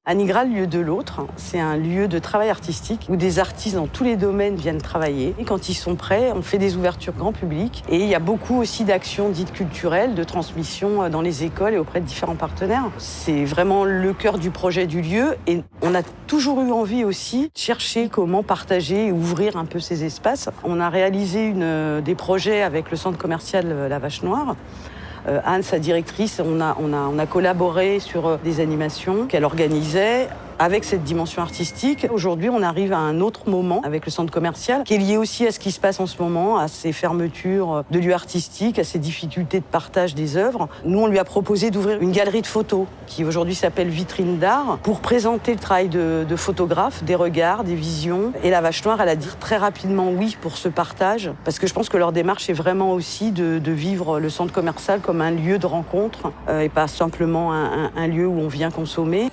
Anigra, le lieu de l'autre, c'est un lieu de travail artistique où des artistes dans tous les domaines viennent travailler. Et quand ils sont prêts, on fait des ouvertures grand public. Et il y a beaucoup aussi d'actions dites culturelles, de transmission dans les écoles et auprès de différents partenaires. C'est vraiment le cœur du projet du lieu. Et on a toujours eu envie aussi de chercher comment partager et ouvrir un peu ces espaces. On a réalisé des projets avec le centre commercial La Vache Noire. Anne, sa directrice, on a collaboré sur des animations qu'elle organisait avec cette dimension artistique. Aujourd'hui, on arrive à un autre moment avec le centre commercial qui est lié aussi à ce qui se passe en ce moment, à ces fermetures de lieux artistiques, à ces difficultés de partage des œuvres. Nous, on lui a proposé d'ouvrir une galerie de photos qui aujourd'hui s'appelle Vitrine d'art pour présenter le travail de photographes, des regards, des visions. Et La Vache Noire, elle a dit très rapidement oui pour ce partage parce que je pense que leur démarche est vraiment aussi de vivre le centre commercial comme un lieu de rencontre et pas simplement un lieu où on vient consommer.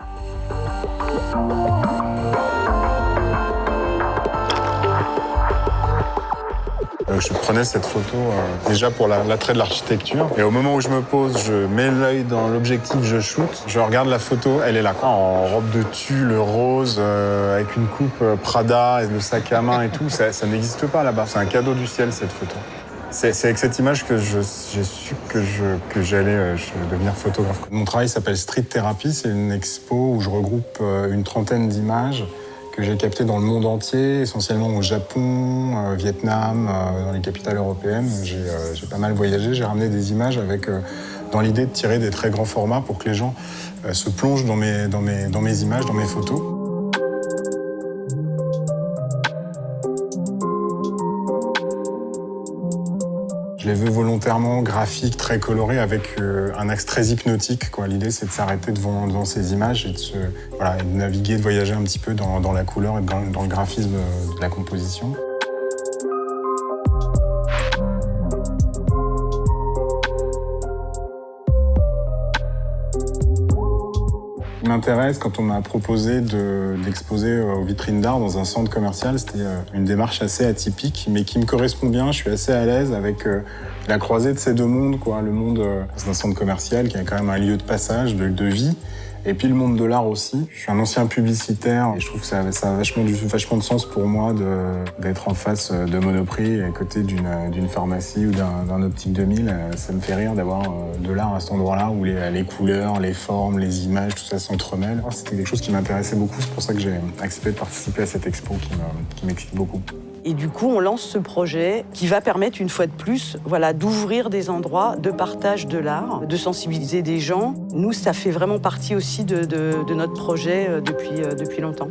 Je prenais cette photo déjà pour l'attrait de l'architecture. Et au moment où je me pose, je mets l'œil dans l'objectif, je shoot. Je regarde la photo, elle est là, en robe de tulle rose, avec une coupe Prada et le sac à main et tout. Ça n'existe pas là-bas. C'est un cadeau du ciel, cette photo. C'est avec cette image que j'ai su que j'allais devenir photographe. Mon travail s'appelle Street Therapy. C'est une expo où je regroupe une trentaine d'images que j'ai captées dans le monde entier, essentiellement au Japon, Vietnam, dans les capitales européennes. J'ai pas mal voyagé. J'ai ramené des images dans l'idée de tirer des très grands formats pour que les gens se plongent dans mes images, dans mes photos. Je les veux volontairement graphiques, très colorés, avec un axe très hypnotique. L'idée, c'est de s'arrêter devant ces images et de naviguer, de voyager un petit peu dans la couleur et dans le graphisme de la composition. Ce qui m'intéresse, quand on m'a proposé d'exposer aux vitrines d'art dans un centre commercial, c'était une démarche assez atypique, mais qui me correspond bien. Je suis assez à l'aise avec la croisée de ces deux mondes, le monde d'un centre commercial qui est quand même un lieu de passage, de vie, et puis le monde de l'art aussi. Je suis un ancien publicitaire et je trouve que ça a vachement de sens pour moi d'être en face de Monoprix, à côté d'une pharmacie ou d'un Optique 2000. Ça me fait rire d'avoir de l'art à cet endroit-là où les couleurs, les formes, les images, tout ça s'entremêle. C'était quelque chose qui m'intéressait beaucoup, c'est pour ça que j'ai accepté de participer à cette expo qui m'excite beaucoup. Et du coup, on lance ce projet qui va permettre, une fois de plus, d'ouvrir des endroits de partage de l'art, de sensibiliser des gens. Nous, ça fait vraiment partie aussi de notre projet depuis longtemps.